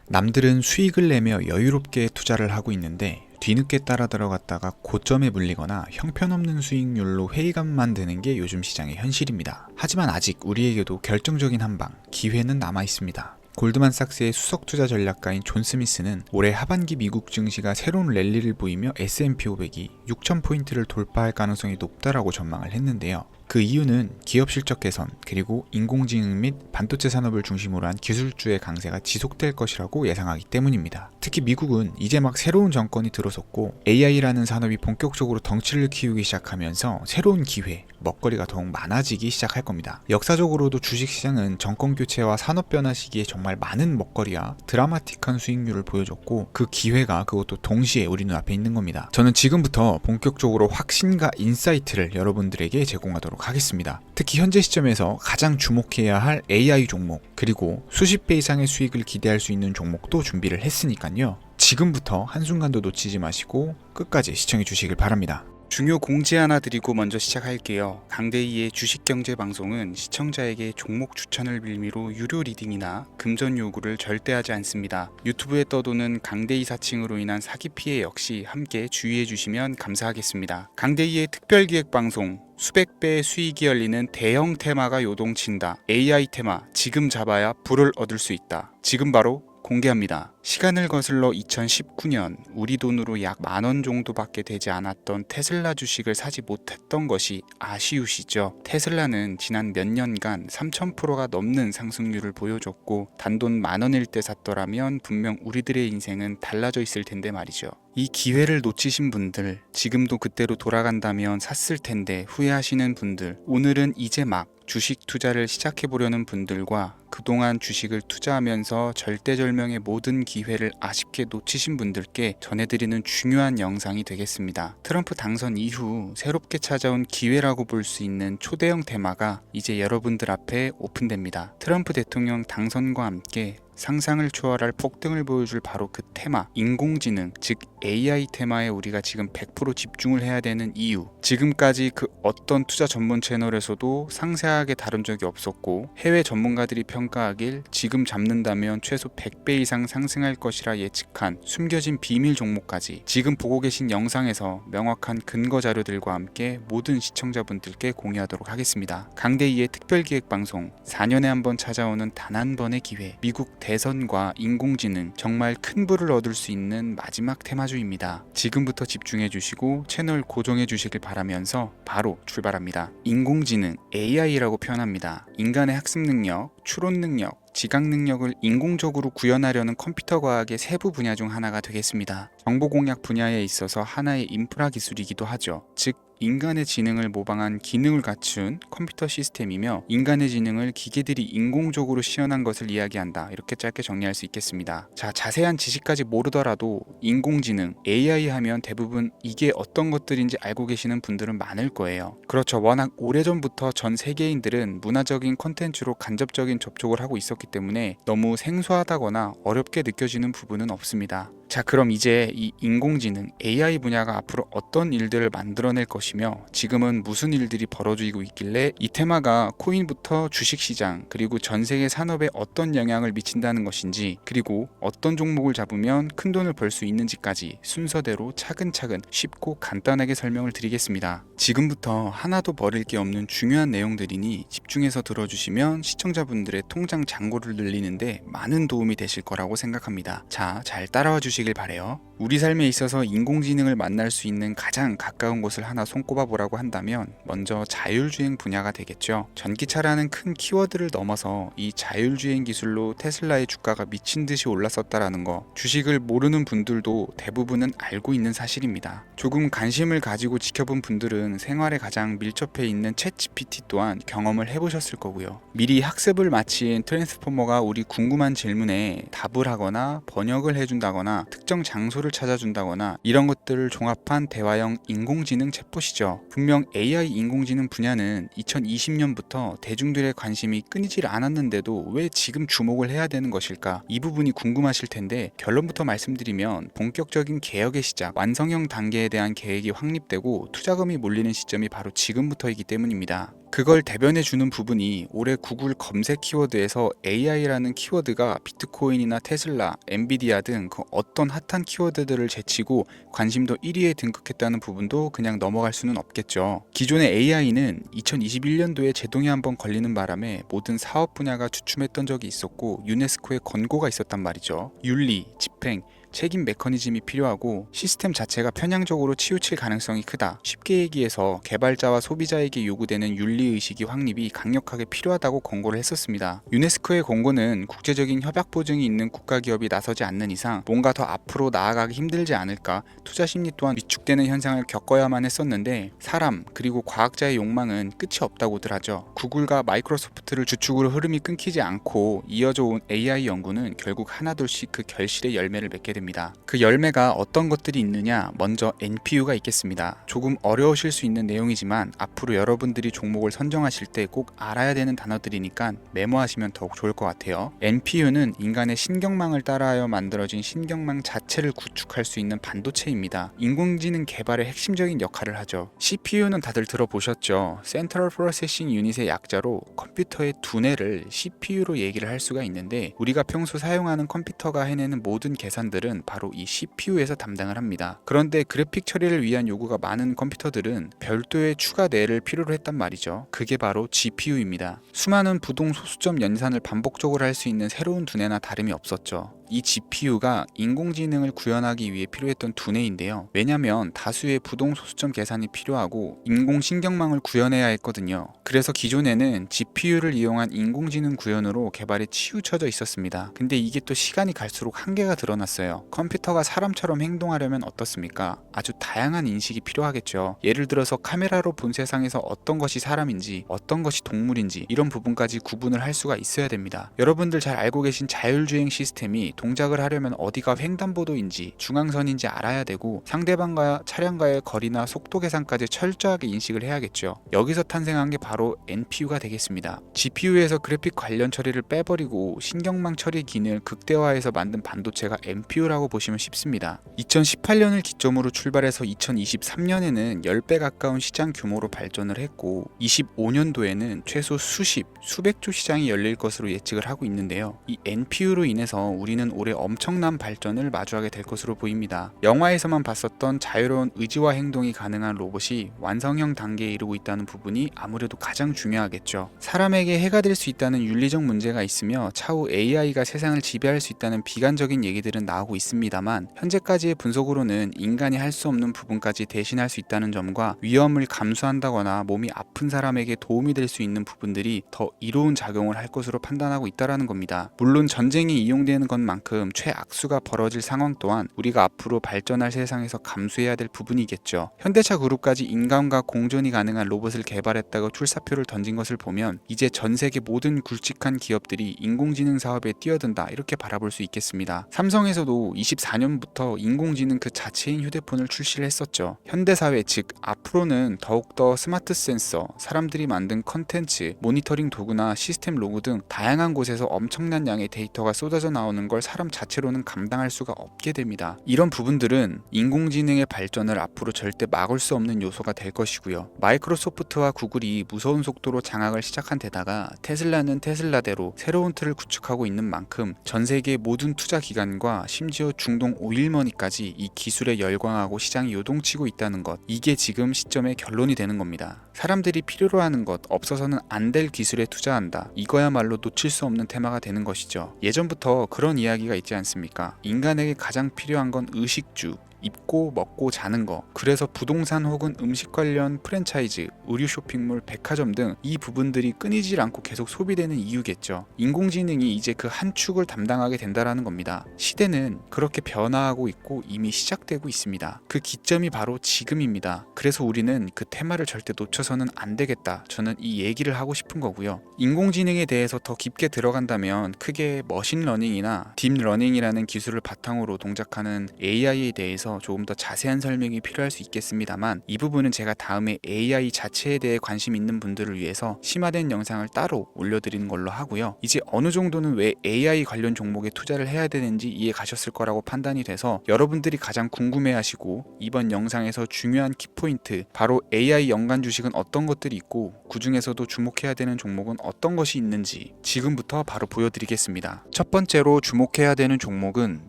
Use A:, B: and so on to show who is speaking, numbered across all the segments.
A: 남들은 수익을 내며 여유롭게 투자를 하고 있는데 뒤늦게 따라 들어갔다가 고점에 물리거나 형편없는 수익률로 회의감만 드는 게 요즘 시장의 현실입니다. 하지만 아직 우리에게도 결정적인 한방, 기회는 남아 있습니다. 골드만삭스의 수석 투자 전략가인 존 스미스는 올해 하반기 미국 증시가 새로운 랠리를 보이며 S&P 500이 6,000포인트를 돌파할 가능성이 높다라고 전망을 했는데요. 그 이유는 기업 실적 개선, 그리고 인공지능 및 반도체 산업을 중심으로 한 기술주의 강세가 지속될 것이라고 예상하기 때문입니다. 특히 미국은 이제 막 새로운 정권이 들어섰고 AI라는 산업이 본격적으로 덩치를 키우기 시작하면서 새로운 기회, 먹거리가 더욱 많아지기 시작할 겁니다. 역사적으로도 주식시장은 정권 교체와 산업 변화 시기에 정말 많은 먹거리와 드라마틱한 수익률을 보여줬고 그 기회가 그것도 동시에 우리 눈앞에 있는 겁니다. 저는 지금부터 본격적으로 확신과 인사이트를 여러분들에게 제공하도록 하겠습니다. 특히 현재 시점에서 가장 주목해야 할 AI 종목, 그리고 수십 배 이상의 수익을 기대할 수 있는 종목도 준비를 했으니까요. 지금부터 한순간도 놓치지 마시고 끝까지 시청해 주시길 바랍니다.
B: 중요 공지 하나 드리고 먼저 시작할게요. 강대희의 주식경제 방송은 시청자에게 종목 추천을 빌미로 유료 리딩이나 금전 요구를 절대 하지 않습니다. 유튜브에 떠도는 강대희 사칭으로 인한 사기 피해 역시 함께 주의해 주시면 감사하겠습니다. 강대희의 특별기획 방송, 수백 배의 수익이 열리는 대형 테마가 요동친다. AI 테마, 지금 잡아야 불을 얻을 수 있다. 지금 바로 공개합니다. 시간을 거슬러 2019년 우리 돈으로 약 10,000원 정도밖에 되지 않았던 테슬라 주식을 사지 못했던 것이 아쉬우시죠? 테슬라는 지난 몇 년간 3000%가 넘는 상승률을 보여줬고 단돈 10,000원일 때 샀더라면 분명 우리들의 인생은 달라져 있을 텐데 말이죠. 이 기회를 놓치신 분들, 지금도 그때로 돌아간다면 샀을 텐데 후회하시는 분들, 오늘은 이제 막 주식 투자를 시작해보려는 분들과 그동안 주식을 투자하면서 절대절명의 모든 기회를 아쉽게 놓치신 분들께 전해드리는 중요한 영상이 되겠습니다. 트럼프 당선 이후 새롭게 찾아온 기회라고 볼 수 있는 초대형 테마가 이제 여러분들 앞에 오픈됩니다. 트럼프 대통령 당선과 함께 상상을 초월할 폭등을 보여줄 바로 그 테마, 인공지능, 즉 AI 테마에 우리가 지금 100% 집중을 해야 되는 이유, 지금까지 그 어떤 투자 전문 채널에서도 상세하게 다룬 적이 없었고 해외 전문가들이 평가하길 지금 잡는다면 최소 100배 이상 상승할 것이라 예측한 숨겨진 비밀 종목까지 지금 보고 계신 영상에서 명확한 근거 자료들과 함께 모든 시청자분들께 공유하도록 하겠습니다. 강대희의 특별기획방송, 4년에 한 번 찾아오는 단 한 번의 기회, 미국 대선과 인공지능, 정말 큰 부를 얻을 수 있는 마지막 테마주입니다. 지금부터 집중해 주시고 채널 고정해 주시길 바라면서 바로 출발합니다. 인공지능, AI라고 표현합니다. 인간의 학습 능력, 추론 능력, 지각 능력을 인공적으로 구현하려는 컴퓨터 과학의 세부 분야 중 하나가 되겠습니다. 정보 공략 분야에 있어서 하나의 인프라 기술이기도 하죠. 즉 인간의 지능을 모방한 기능을 갖춘 컴퓨터 시스템이며 인간의 지능을 기계들이 인공적으로 시연한 것을 이야기한다. 이렇게 짧게 정리할 수 있겠습니다. 자, 자세한 지식까지 모르더라도 인공지능, AI 하면 대부분 이게 어떤 것들인지 알고 계시는 분들은 많을 거예요. 그렇죠. 워낙 오래전부터 전 세계인들은 문화적인 콘텐츠로 간접적인 접촉을 하고 있었기 때문에 너무 생소하다거나 어렵게 느껴지는 부분은 없습니다. 자, 그럼 이제 이 인공지능, AI 분야가 앞으로 어떤 일들을 만들어낼 것이며 지금은 무슨 일들이 벌어지고 있길래 이 테마가 코인부터 주식시장 그리고 전 세계 산업에 어떤 영향을 미친다는 것인지, 그리고 어떤 종목을 잡으면 큰 돈을 벌 수 있는지까지 순서대로 차근차근 쉽고 간단하게 설명을 드리겠습니다. 지금부터 하나도 버릴 게 없는 중요한 내용들이니 집중해서 들어주시면 시청자분들의 통장 잔고를 늘리는데 많은 도움이 되실 거라고 생각합니다. 자, 잘 따라와 주시길 바래요. 우리 삶에 있어서 인공지능을 만날 수 있는 가장 가까운 곳을 하나 손꼽아 보라고 한다면 먼저 자율주행 분야가 되겠죠. 전기차라는 큰 키워드를 넘어서 이 자율주행 기술로 테슬라의 주가가 미친 듯이 올랐었다라는 거, 주식을 모르는 분들도 대부분은 알고 있는 사실입니다. 조금 관심을 가지고 지켜본 분들은 생활에 가장 밀접해 있는 챗GPT 또한 경험을 해보셨을 거고요. 미리 학습을 마친 트랜스포머가 우리 궁금한 질문에 답을 하거나 번역을 해준다거나 특정 장소를 찾아준다거나 이런 것들을 종합한 대화형 인공지능 챗봇이죠. 분명 AI 인공지능 분야는 2020년부터 대중들의 관심이 끊이질 않았는데도 왜 지금 주목을 해야 되는 것일까? 이 부분이 궁금하실 텐데 결론부터 말씀드리면 본격적인 개혁의 시작, 완성형 단계에 대한 계획이 확립되고 투자금이 몰리는 시점이 바로 지금부터이기 때문입니다. 그걸 대변해주는 부분이 올해 구글 검색 키워드에서 AI라는 키워드가 비트코인이나 테슬라, 엔비디아 등 그 어떤 핫한 키워드들을 제치고 관심도 1위에 등극했다는 부분도 그냥 넘어갈 수는 없겠죠. 기존의 AI는 2021년도에 제동이 한번 걸리는 바람에 모든 사업 분야가 주춤했던 적이 있었고 유네스코의 권고가 있었단 말이죠. 윤리, 집행, 책임 메커니즘이 필요하고 시스템 자체가 편향적으로 치우칠 가능성이 크다. 쉽게 얘기해서 개발자와 소비자에게 요구되는 윤리의식이 확립이 강력하게 필요하다고 권고를 했었습니다. 유네스코의 권고는 국제적인 협약 보증이 있는 국가기업이 나서지 않는 이상 뭔가 더 앞으로 나아가기 힘들지 않을까, 투자 심리 또한 위축되는 현상을 겪어야만 했었는데 사람 그리고 과학자의 욕망은 끝이 없다고들 하죠. 구글과 마이크로소프트를 주축으로 흐름이 끊기지 않고 이어져 온 AI 연구는 결국 하나둘씩 그 결실의 열매를 맺게 됩니다. 그 열매가 어떤 것들이 있느냐, 먼저 NPU가 있겠습니다. 조금 어려우실 수 있는 내용이지만 앞으로 여러분들이 종목을 선정하실 때 꼭 알아야 되는 단어들이니까 메모하시면 더욱 좋을 것 같아요. NPU는 인간의 신경망을 따라하여 만들어진 신경망 자체를 구축할 수 있는 반도체입니다. 인공지능 개발의 핵심적인 역할을 하죠. CPU는 다들 들어보셨죠? Central Processing Unit의 약자로 컴퓨터의 두뇌를 CPU로 얘기를 할 수가 있는데 우리가 평소 사용하는 컴퓨터가 해내는 모든 계산들은 바로 이 CPU에서 담당을 합니다. 그런데 그래픽 처리를 위한 요구가 많은 컴퓨터들은 별도의 추가 뇌를 필요로 했단 말이죠. 그게 바로 GPU입니다. 수많은 부동 소수점 연산을 반복적으로 할 수 있는 새로운 두뇌나 다름이 없었죠. 이 GPU가 인공지능을 구현하기 위해 필요했던 두뇌인데요. 왜냐면 다수의 부동 소수점 계산이 필요하고 인공신경망을 구현해야 했거든요. 그래서 기존에는 GPU를 이용한 인공지능 구현으로 개발이 치우쳐져 있었습니다. 근데 이게 또 시간이 갈수록 한계가 드러났어요. 컴퓨터가 사람처럼 행동하려면 어떻습니까? 아주 다양한 인식이 필요하겠죠. 예를 들어서 카메라로 본 세상에서 어떤 것이 사람인지 어떤 것이 동물인지 이런 부분까지 구분을 할 수가 있어야 됩니다. 여러분들 잘 알고 계신 자율주행 시스템이 동작을 하려면 어디가 횡단보도인지 중앙선인지 알아야 되고 상대방과 차량과의 거리나 속도 계산까지 철저하게 인식을 해야겠죠. 여기서 탄생한 게 바로 NPU가 되겠습니다. GPU에서 그래픽 관련 처리를 빼버리고 신경망 처리 기능을 극대화해서 만든 반도체가 NPU라고 보시면 쉽습니다. 2018년을 기점으로 출발해서 2023년에는 10배 가까운 시장 규모로 발전을 했고 25년도에는 최소 수백조 시장이 열릴 것으로 예측을 하고 있는데요. 이 NPU로 인해서 우리는 올해 엄청난 발전을 마주하게 될 것으로 보입니다. 영화에서만 봤었던 자유로운 의지와 행동이 가능한 로봇이 완성형 단계에 이르고 있다는 부분이 아무래도 가장 중요하겠죠. 사람에게 해가 될 수 있다는 윤리적 문제가 있으며 차후 AI가 세상을 지배할 수 있다는 비관적인 얘기들은 나오고 있습니다만 현재까지의 분석으로는 인간이 할 수 없는 부분까지 대신할 수 있다는 점과 위험을 감수한다거나 몸이 아픈 사람에게 도움이 될 수 있는 부분들이 더 이로운 작용을 할 것으로 판단하고 있다는 겁니다. 물론 전쟁에 이용되는 것만큼 최악수가 벌어질 상황 또한 우리가 앞으로 발전할 세상에서 감수해야 될 부분이겠죠. 현대차 그룹까지 인간과 공존이 가능한 로봇을 개발했다고 출사표를 던진 것을 보면 이제 전 세계 모든 굵직한 기업들이 인공지능 사업에 뛰어든다 이렇게 바라볼 수 있겠습니다. 삼성에서도 24년부터 인공지능 그 자체인 휴대폰을 출시를 했었죠. 현대사회 즉 앞으로는 더욱더 스마트 센서, 사람들이 만든 컨텐츠, 모니터링 도구나 시스템 로그 등 다양한 곳에서 엄청난 양의 데이터가 쏟아져 나오는 걸 사람 자체로는 감당할 수가 없게 됩니다. 이런 부분들은 인공지능의 발전을 앞으로 절대 막을 수 없는 요소가 될 것이고요. 마이크로소프트와 구글이 무서운 속도로 장악을 시작한 데다가 테슬라는 테슬라대로 새로운 틀을 구축하고 있는 만큼 전 세계 모든 투자 기관과 심지어 중동 오일머니까지 이 기술에 열광하고 시장이 요동치고 있다는 것, 이게 지금 시점의 결론이 되는 겁니다. 사람들이 필요로 하는 것, 없어서는 안 될 기술에 투자한다. 이거야말로 놓칠 수 없는 테마가 되는 것이죠. 예전부터 그런 이야기가 있지 않습니까? 인간에게 가장 필요한 건 의식주, 입고 먹고 자는 거. 그래서 부동산 혹은 음식 관련 프랜차이즈, 의류 쇼핑몰, 백화점 등 이 부분들이 끊이질 않고 계속 소비되는 이유겠죠. 인공지능이 이제 그 한 축을 담당하게 된다라는 겁니다. 시대는 그렇게 변화하고 있고 이미 시작되고 있습니다. 그 기점이 바로 지금입니다. 그래서 우리는 그 테마를 절대 놓쳐서는 안 되겠다. 저는 이 얘기를 하고 싶은 거고요. 인공지능에 대해서 더 깊게 들어간다면 크게 머신러닝이나 딥러닝이라는 기술을 바탕으로 동작하는 AI에 대해서 대해서 조금 더 자세한 설명이 필요할 수 있겠습니다만, 이 부분은 제가 다음에 AI 자체에 대해 관심 있는 분들을 위해서 심화된 영상을 따로 올려드리는 걸로 하고요. 이제 어느 정도는 왜 AI 관련 종목에 투자를 해야 되는지 이해 가셨을 거라고 판단이 돼서, 여러분들이 가장 궁금해하시고 이번 영상에서 중요한 키포인트, 바로 AI 연관 주식은 어떤 것들이 있고 그 중에서도 주목해야 되는 종목은 어떤 것이 있는지 지금부터 바로 보여드리겠습니다. 첫 번째로 주목해야 되는 종목은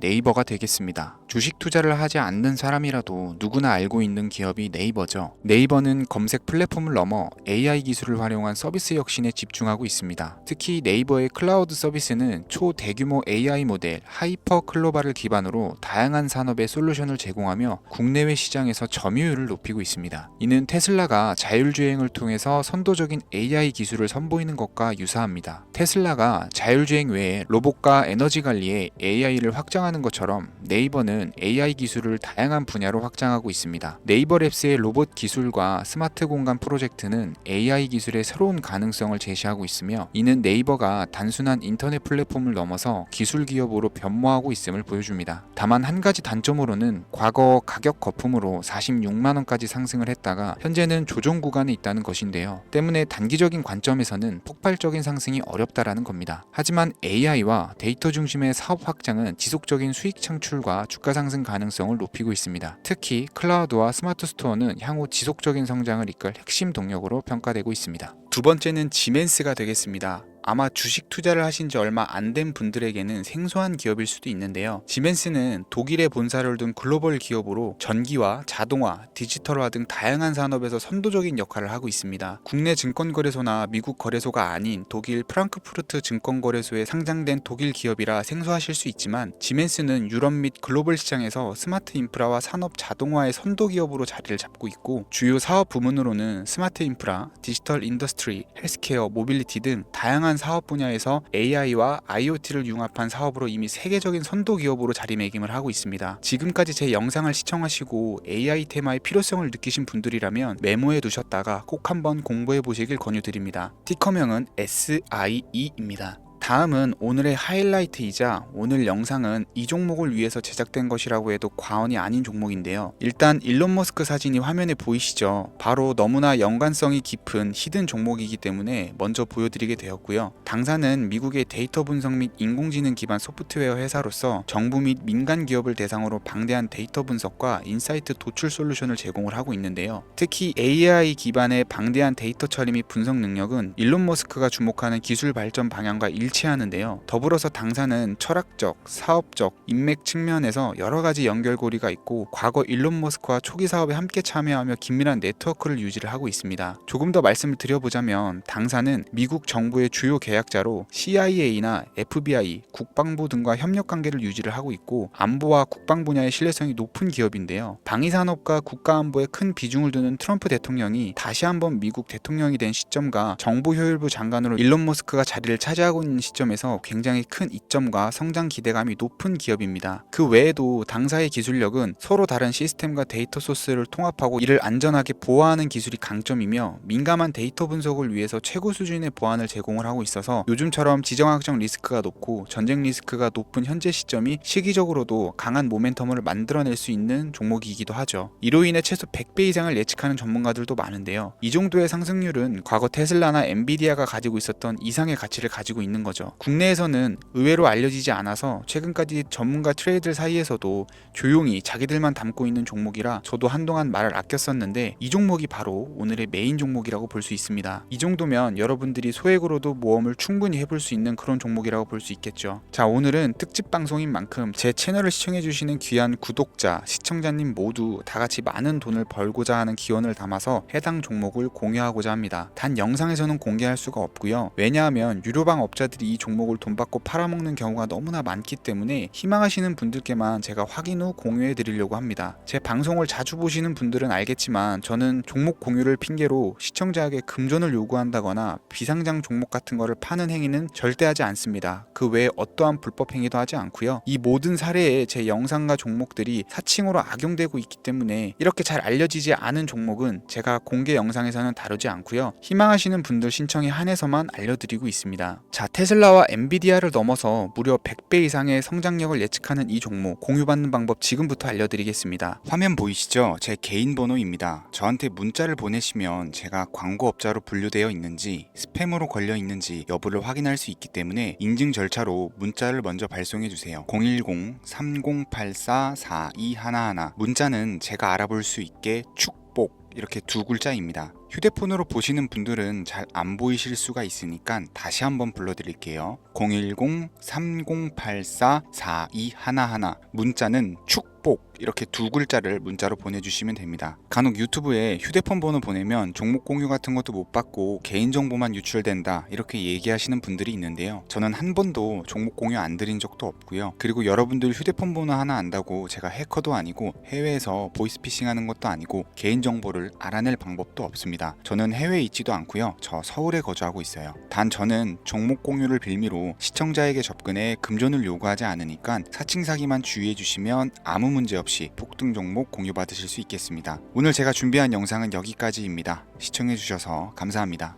B: 네이버가 되겠습니다. 주식 투자를 하지 않는 사람이라도 누구나 알고 있는 기업이 네이버죠. 네이버는 검색 플랫폼을 넘어 AI 기술을 활용한 서비스 혁신에 집중하고 있습니다. 특히 네이버의 클라우드 서비스는 초대규모 AI 모델 하이퍼 클로바를 기반으로 다양한 산업에 솔루션을 제공하며 국내외 시장에서 점유율을 높이고 있습니다. 이는 테슬라가 자율주행을 통해서 선도적인 AI 기술을 선보이는 것과 유사합니다. 테슬라가 자율주행 외에 로봇과 에너지 관리에 AI를 확장하는 것처럼 네이버는 AI 기술을 다양한 분야로 확장하고 있습니다. 네이버 랩스의 로봇 기술과 스마트 공간 프로젝트는 AI 기술의 새로운 가능성을 제시하고 있으며, 이는 네이버가 단순한 인터넷 플랫폼을 넘어서 기술 기업으로 변모하고 있음을 보여줍니다. 다만 한 가지 단점으로는 과거 가격 거품으로 46만 원까지 상승을 했다가 현재는 조정 구간에 있다는 것인데요. 때문에 단기적인 관점에서는 폭발적인 상승이 어렵다라는 겁니다. 하지만 AI와 데이터 중심의 사업 확장은 지속적인 수익 창출과 주가 상승 가능성을 높이고 있습니다. 특히 클라우드와 스마트 스토어는 향후 지속적인 성장을 이끌 핵심 동력으로 평가되고 있습니다. 두 번째는 지멘스가 되겠습니다. 아마 주식 투자를 하신 지 얼마 안 된 분들에게는 생소한 기업일 수도 있는데요. 지멘스는 독일에 본사를 둔 글로벌 기업으로 전기와 자동화, 디지털화 등 다양한 산업에서 선도적인 역할을 하고 있습니다. 국내 증권거래소나 미국 거래소가 아닌 독일 프랑크푸르트 증권거래소에 상장된 독일 기업이라 생소하실 수 있지만, 지멘스는 유럽 및 글로벌 시장에서 스마트 인프라와 산업 자동화의 선도 기업으로 자리를 잡고 있고, 주요 사업 부문으로는 스마트 인프라, 디지털 인더스트리, 헬스케어, 모빌리티 등 다양한 사업 분야에서 AI와 IoT를 융합한 사업으로 이미 세계적인 선도 기업으로 자리매김을 하고 있습니다. 지금까지 제 영상을 시청하시고 AI 테마의 필요성을 느끼신 분들이라면 메모해 두셨다가 꼭 한번 공부해 보시길 권유드립니다. 티커명은 SIE입니다. 다음은 오늘의 하이라이트이자 오늘 영상은 이 종목을 위해서 제작된 것이라고 해도 과언이 아닌 종목인데요. 일단 일론 머스크 사진이 화면에 보이시죠? 바로 너무나 연관성이 깊은 히든 종목이기 때문에 먼저 보여드리게 되었고요. 당사는 미국의 데이터 분석 및 인공지능 기반 소프트웨어 회사로서 정부 및 민간 기업을 대상으로 방대한 데이터 분석과 인사이트 도출 솔루션을 제공을 하고 있는데요. 특히 AI 기반의 방대한 데이터 처리 및 분석 능력은 일론 머스크가 주목하는 기술 발전 방향과 일치하는데요. 더불어서 당사는 철학적, 사업적, 인맥 측면에서 여러 가지 연결고리가 있고, 과거 일론 머스크와 초기 사업에 함께 참여하며 긴밀한 네트워크를 유지를 하고 있습니다. 조금 더 말씀을 드려보자면, 당사는 미국 정부의 주요 계약자로 CIA나 FBI, 국방부 등과 협력 관계를 유지를 하고 있고, 안보와 국방 분야의 신뢰성이 높은 기업인데요. 방위산업과 국가안보에 큰 비중을 두는 트럼프 대통령이 다시 한번 미국 대통령이 된 시점과 정보효율부 장관으로 일론 머스크가 자리를 차지하고 있는 시점에서 굉장히 큰 이점과 성장 기대감이 높은 기업입니다. 그 외에도 당사의 기술력은 서로 다른 시스템과 데이터 소스를 통합하고 이를 안전하게 보호하는 기술이 강점이며, 민감한 데이터 분석을 위해서 최고 수준의 보안을 제공을 하고 있어서 요즘처럼 지정학적 리스크가 높고 전쟁 리스크가 높은 현재 시점이 시기적으로도 강한 모멘텀을 만들어낼 수 있는 종목이기도 하죠. 이로 인해 최소 100배 이상을 예측하는 전문가들도 많은데요. 이 정도의 상승률은 과거 테슬라나 엔비디아가 가지고 있었던 이상의 가치를 가지고 있는 거죠. 국내에서는 의외로 알려지지 않아서 최근까지 전문가 트레이더 사이에서도 조용히 자기들만 담고 있는 종목이라 저도 한동안 말을 아꼈었는데, 이 종목이 바로 오늘의 메인 종목이라고 볼 수 있습니다. 이 정도면 여러분들이 소액으로도 모험을 충분히 해볼 수 있는 그런 종목이라고 볼 수 있겠죠. 자, 오늘은 특집 방송인 만큼 제 채널을 시청해주시는 귀한 구독자, 시청자님 모두 다같이 많은 돈을 벌고자 하는 기원을 담아서 해당 종목을 공유하고자 합니다. 단 영상에서는 공개할 수가 없고요. 왜냐하면 유료방 업자들이 이 종목을 돈 받고 팔아먹는 경우가 너무나 많기 때문에 희망하시는 분들께만 제가 확인 후 공유해 드리려고 합니다. 제 방송을 자주 보시는 분들은 알겠지만, 저는 종목 공유를 핑계로 시청자에게 금전을 요구한다거나 비상장 종목 같은 거를 파는 행위는 절대 하지 않습니다. 그 외에 어떠한 불법 행위도 하지 않고요. 이 모든 사례에 제 영상과 종목들이 사칭으로 악용되고 있기 때문에 이렇게 잘 알려지지 않은 종목은 제가 공개 영상에서는 다루지 않고요. 희망하시는 분들 신청에 한해서만 알려드리고 있습니다. 자, 테슬라와 엔비디아를 넘어서 무려 100배 이상의 성장력을 예측하는 이 종목 공유받는 방법 지금부터 알려드리겠습니다. 화면 보이시죠? 제 개인 번호입니다. 저한테 문자를 보내시면 제가 광고업자로 분류되어 있는지 스팸으로 걸려 있는지 여부를 확인할 수 있기 때문에 인증 절차로 문자를 먼저 발송해 주세요. 010-3084-4211 문자는 제가 알아볼 수 있게 축복 이렇게 두 글자입니다. 휴대폰으로 보시는 분들은 잘 안 보이실 수가 있으니까 다시 한번 불러드릴게요. 010-3084-4211 문자는 축복 이렇게 두 글자를 문자로 보내주시면 됩니다. 간혹 유튜브에 휴대폰 번호 보내면 종목 공유 같은 것도 못 받고 개인정보만 유출된다 이렇게 얘기하시는 분들이 있는데요. 저는 한 번도 종목 공유 안 드린 적도 없고요. 그리고 여러분들 휴대폰 번호 하나 안다고 제가 해커도 아니고 해외에서 보이스피싱 하는 것도 아니고 개인정보를 알아낼 방법도 없습니다. 저는 해외에 있지도 않고요. 저 서울에 거주하고 있어요. 단 저는 종목 공유를 빌미로 시청자에게 접근해 금전을 요구하지 않으니까 사칭 사기만 주의해 주시면 아무 문제 없이 폭등 종목 공유 받으실 수 있겠습니다. 오늘 제가 준비한 영상은 여기까지입니다. 시청해 주셔서 감사합니다.